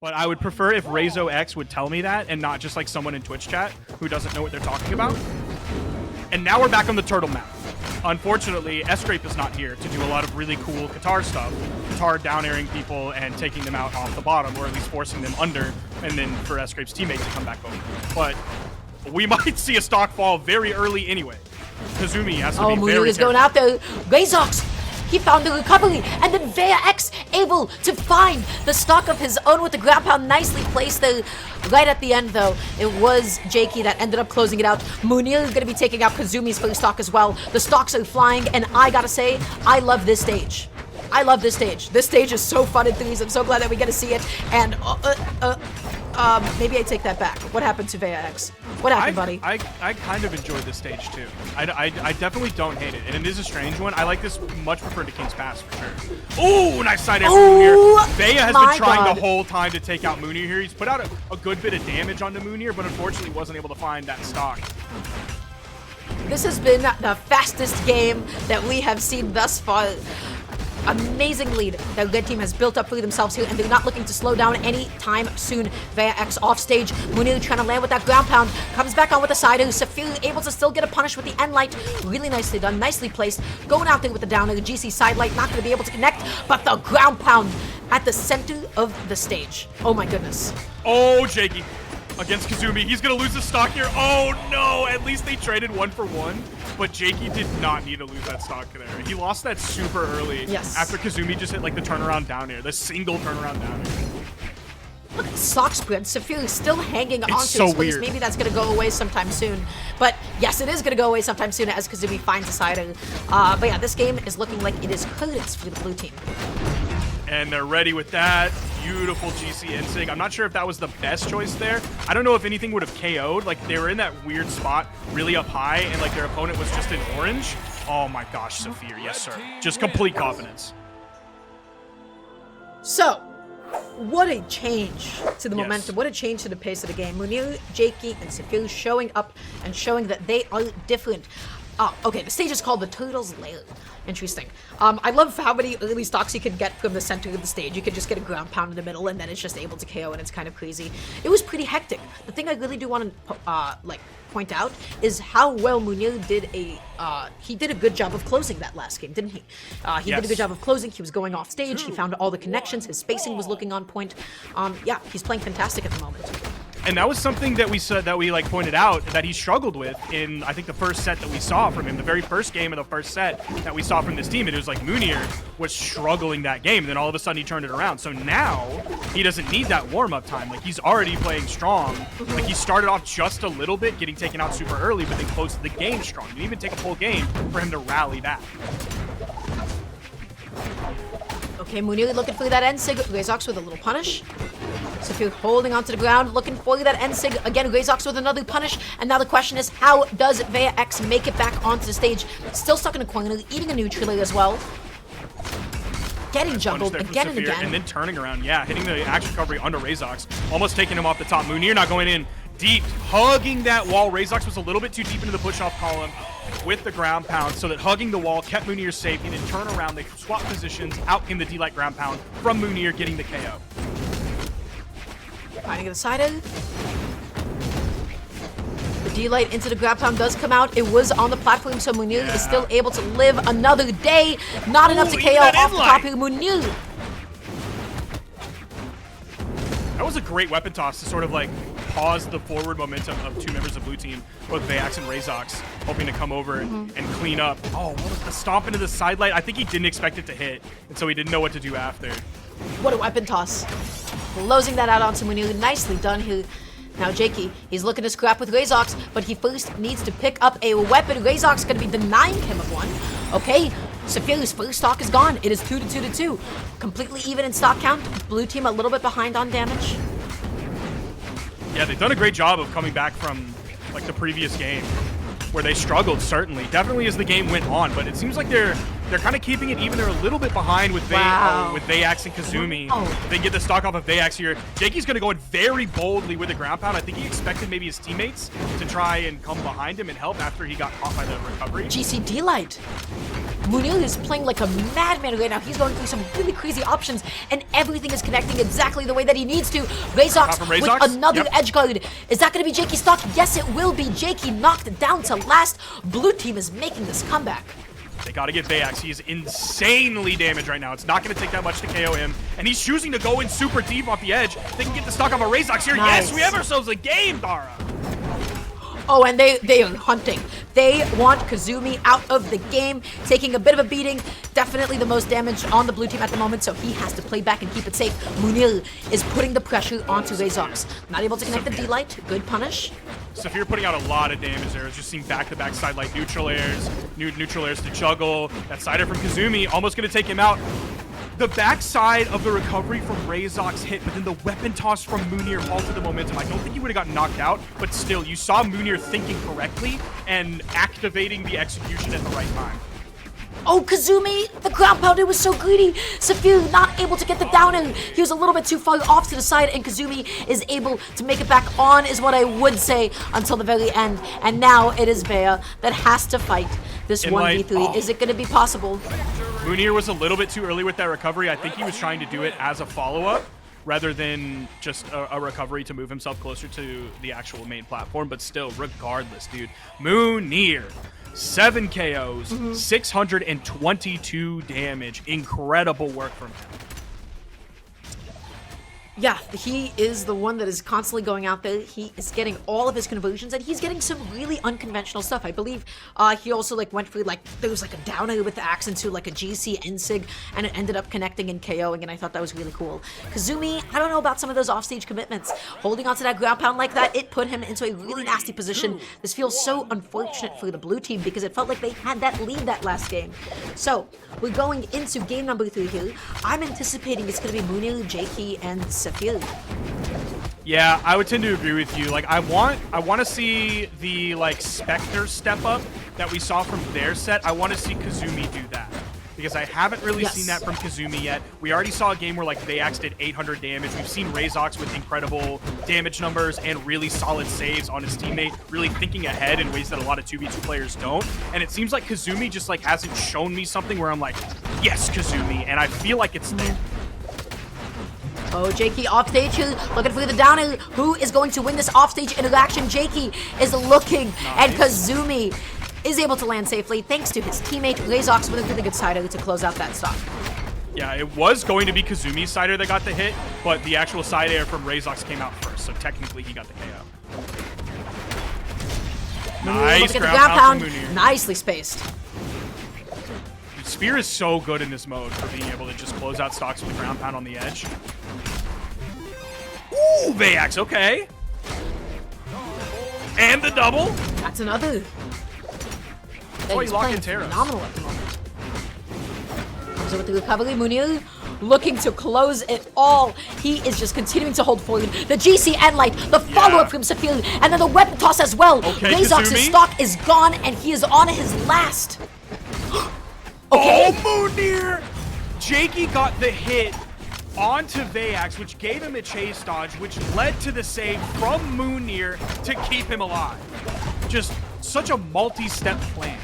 But I would prefer if Rayzox would tell me that and not just like someone in Twitch chat who doesn't know what they're talking about. And now we're back on the turtle map. Unfortunately, Escrape is not here to do a lot of really cool Qatar stuff. Qatar down airing people and taking them out off the bottom, or at least forcing them under, and then for Escrape's teammates to come back over. But we might see a stock fall very early anyway. Kazumi has to be very careful. Mounir is going out there. Rayzox, he found the recovery, and then Veyaax able to find the stock of his own with the ground pound nicely placed there. Right at the end, though, it was Jakeyy that ended up closing it out. Mounir is going to be taking out Kazumi's first stock as well. The stocks are flying, and I gotta say, I love this stage. I love this stage. This stage is so fun in threes. I'm so glad that we get to see it. And maybe I take that back. What happened to Veyaax? What happened, buddy? I kind of enjoyed this stage too. I definitely don't hate it, and it is a strange one. I like this much preferred to King's Pass for sure. Oh, nice side air from Mounir. Veyaax has been trying the whole time to take out Mounir here. He's put out a good bit of damage onto Mounir, but unfortunately wasn't able to find that stock. This has been the fastest game that we have seen thus far. Amazing lead that Red Team has built up for themselves here, and they're not looking to slow down anytime soon. Veyaax off stage. Mounir trying to land with that ground pound. Comes back on with the sider. Saphir able to still get a punish with the end light. Really nicely done. Nicely placed. Going out there with the downer. The GC side light not going to be able to connect, but the ground pound at the center of the stage. Oh my goodness. Oh, Jakeyy against Kazumi. He's going to lose the stock here. Oh no, at least they traded 1-for-1. But Jakeyy did not need to lose that stock there. He lost that super early. Yes. After Kazumi just hit like the turnaround down air, the single turnaround down air. Look at the stock spread. Saphir is still hanging onto so his place. weird. Maybe that's going to go away sometime soon. But yes, it is going to go away sometime soon as Kazumi finds a sider. But yeah, this game is looking like it is curtains for the blue team. And they're ready with that. Beautiful GC insig. I'm not sure if that was the best choice there. I don't know if anything would have KO'd. Like, they were in that weird spot really up high, and like their opponent was just in orange. Oh my gosh, Saphir. Yes, sir. Just complete confidence. So, what a change to the momentum. What a change to the pace of the game. Mounir, Jakeyy, and Saphir showing up and showing that they are different. Okay, the stage is called the Turtle's Lair. Interesting. I love how many early stocks you can get from the center of the stage. You can just get a ground pound in the middle, and then it's just able to KO, and it's kind of crazy. It was pretty hectic. The thing I really do want to point out is how well Mounir did he did a good job of closing that last game, didn't he? He did a good job of closing. He was going off stage. He found all the connections. His spacing was looking on point. Yeah, he's playing fantastic at the moment. And that was something that we said that we pointed out that he struggled with in, I think, the first set that we saw from him, the very first game of the first set that we saw from this team. It was like Mounir was struggling that game, and then all of a sudden he turned it around. So now he doesn't need that warm-up time. Like, he's already playing strong. Like, he started off just a little bit, getting taken out super early, but then closed the game strong. It didn't even take a full game for him to rally back. Okay, Mounir looking for that end sig. Rayzox with a little punish. Saphir holding onto the ground, looking for that end sig. Again, Rayzox with another punish. And now the question is, how does Veyaax make it back onto the stage? Still stuck in a corner, eating a neutral as well. Getting juggled again and again. And then turning around, yeah, hitting the action recovery under Rayzox. Almost taking him off the top. Mounir not going in deep, hugging that wall. Rayzox was a little bit too deep into the push-off column with the ground pound, so that hugging the wall kept Mounir safe. He didn't turn around. They swap positions. Out came the D-Light ground pound from Mounir, getting the KO. Finding the side end. The D-Light into the ground pound does come out. It was on the platform, so Mounir is still able to live another day. Not enough to KO off the top here. Mounir. That was a great weapon toss to sort of like pause the forward momentum of two members of blue team, both Veyaax and Rayzox, hoping to come over and clean up. Oh, what was the stomp into the side light? I think he didn't expect it to hit, and so he didn't know what to do after. What a weapon toss. Closing that out onto Mounir. Nicely done here. Now Jakeyy, he's looking to scrap with Rayzox, but he first needs to pick up a weapon. Rayzox going to be denying him of one. Okay, Saphir's first stock is gone. It is 2-2-2. Completely even in stock count. Blue team a little bit behind on damage. Yeah, they've done a great job of coming back from like the previous game, where they struggled, certainly. Definitely as the game went on, but it seems like they're kind of keeping it even. They're a little bit behind with Veyaax and Kazumi. They get the stock off of Veyaax here. Jakey's going to go in very boldly with the ground pound. I think he expected maybe his teammates to try and come behind him and help after he got caught by the recovery. GC D-Light. Mounir is playing like a madman right now. He's going through some really crazy options, and everything is connecting exactly the way that he needs to. Rayzox with another edge guard. Is that going to be Jakey's stock? Yes, it will be. Jakeyy knocked down to last. Blue team is making this comeback. They gotta get Veyaax. He is insanely damaged right now. It's not gonna take that much to KO him. And he's choosing to go in super deep off the edge. They can get the stock off a Rayzox here. Nice. Yes, we have ourselves a game, Dara. Oh, and they are hunting. They want Kazumi out of the game, taking a bit of a beating. Definitely the most damage on the blue team at the moment, so he has to play back and keep it safe. Mounir is putting the pressure onto Rayzox. Not able to connect the D-Light. Good punish. Saphir putting out a lot of damage there. It's just seeing back-to-back side light neutral airs, neutral airs to juggle. That sider from Kazumi almost going to take him out. The backside of the recovery from Rayzox hit, but then the weapon toss from Mounir halted the momentum. I don't think he would have gotten knocked out, but still, you saw Mounir thinking correctly and activating the execution at the right time. Oh, Kazumi, the ground pounder was so greedy. Saphir not able to get the down air. He was a little bit too far off to the side, and Kazumi is able to make it back on, is what I would say, until the very end. And now it is Veyaax that has to fight this 1v3. Is it going to be possible? Mounir was a little bit too early with that recovery. I think he was trying to do it as a follow-up rather than just a recovery to move himself closer to the actual main platform. But still, regardless, dude, Mounir, 7 KOs, 622 damage. Incredible work from him. Yeah, he is the one that is constantly going out there. He is getting all of his conversions, and he's getting some really unconventional stuff. I believe he also went for there was a down air with the axe into a GC Ensig, and it ended up connecting and KOing, and I thought that was really cool. Kazumi, I don't know about some of those offstage commitments. Holding onto that ground pound like that, it put him into a really nasty position. This feels so unfortunate for the blue team because it felt like they had that lead that last game. So, we're going into game number 3 here. I'm anticipating it's going to be Mounir, Jakeyy, and Saphir. Yeah, I would tend to agree with you. I want to see the Spectre step up that we saw from their set. I want to see Kazumi do that because I haven't really seen that from Kazumi yet. We already saw a game where Veyaax did 800 damage. We've seen Rayzox with incredible damage numbers and really solid saves on his teammate, really thinking ahead in ways that a lot of 2v2 players don't. And it seems like Kazumi just hasn't shown me something where I'm like, yes, Kazumi, and I feel like it's there. Oh, Jakeyy offstage here, looking for the down air. Who is going to win this offstage interaction? Jakeyy is looking, and Kazumi is able to land safely thanks to his teammate Rayzox with a really good sider to close out that stock. Yeah, it was going to be Kazumi's sider that got the hit, but the actual side air from Rayzox came out first, so technically he got the KO. Nice ground pound from Mounir. Nicely spaced. Dude, Spear is so good in this mode for being able to just close out stocks with the ground pound on the edge. Ooh, Veyaax, okay. And the double. That's another. Oh, he locked in Terra. Phenomenal at the moment. Comes with the recovery. Mounir looking to close it all. He is just continuing to hold forward. The GC and the follow-up from Saphir, and then the weapon toss as well. Okay, Rayzox's stock is gone, and he is on his last. Okay. Oh, Mounir! Jakeyy got the hit onto Veyaax, which gave him a chase dodge, which led to the save from Mounir to keep him alive. Just such a multi-step plan.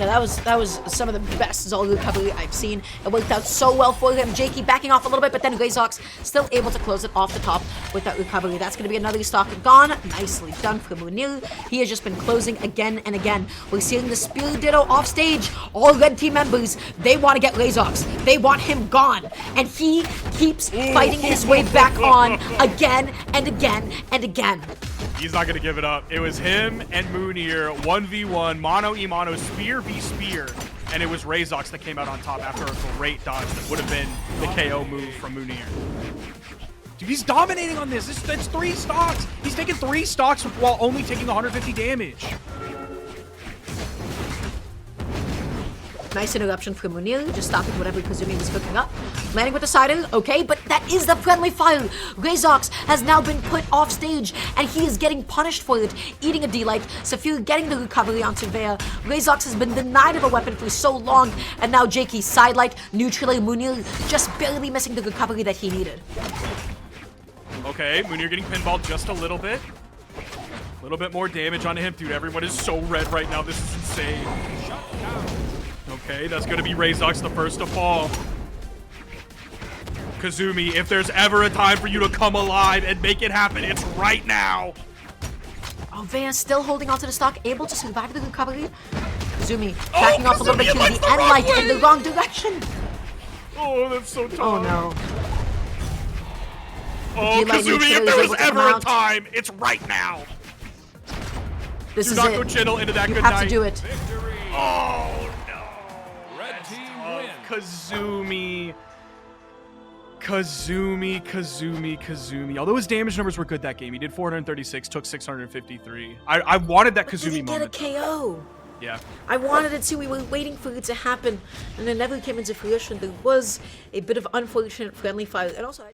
Yeah, that was some of the best Zol recovery I've seen. It worked out so well for him. Jakeyy backing off a little bit, but then Rayzox still able to close it off the top with that recovery. That's going to be another stock gone. Nicely done for Mounir. He has just been closing again and again. We're seeing the Spear Ditto off stage. All red team members, they want to get Rayzox. They want him gone. And he keeps fighting his way back on again and again and again. He's not going to give it up. It was him and Mounir, 1v1, mono-e-mono, spear v spear, and it was Rayzox that came out on top after a great dodge that would have been the KO move from Mounir. Dude, he's dominating on this. That's 3 stocks. He's taking 3 stocks while only taking 150 damage. Nice interruption from Mounir, just stopping whatever Kazumi was cooking up. Landing with the sider, okay, but that is the friendly fire. Rayzox has now been put off stage, and he is getting punished for it, eating a D-Light. Saphir getting the recovery onto Veyaax. Rayzox has been denied of a weapon for so long, and now Jakeyy sidelight, neutral Mounir just barely missing the recovery that he needed. Okay, Mounir getting pinballed just a little bit. A little bit more damage on him. Dude, everyone is so red right now. This is insane. Okay, that's going to be Rayzox the first to fall. Kazumi, if there's ever a time for you to come alive and make it happen, it's right now. Oh, Veyaax still holding onto the stock, able to survive the recovery. Kazumi backing up a little bit to the end light in the wrong direction. Oh, that's so tough. Oh, no. Oh, Kazumi, if there was ever a time, it's right now. This Do is not it. go channel into that You good have night. to do it. Victory. Oh, no. Red team wins. Kazumi. Kazumi. Although his damage numbers were good that game. He did 436, took 653. I wanted that Did Kazumi he get moment. a KO? Yeah. I wanted it too. We were waiting for it to happen, and it never came into fruition. There was a bit of unfortunate friendly fire, and also.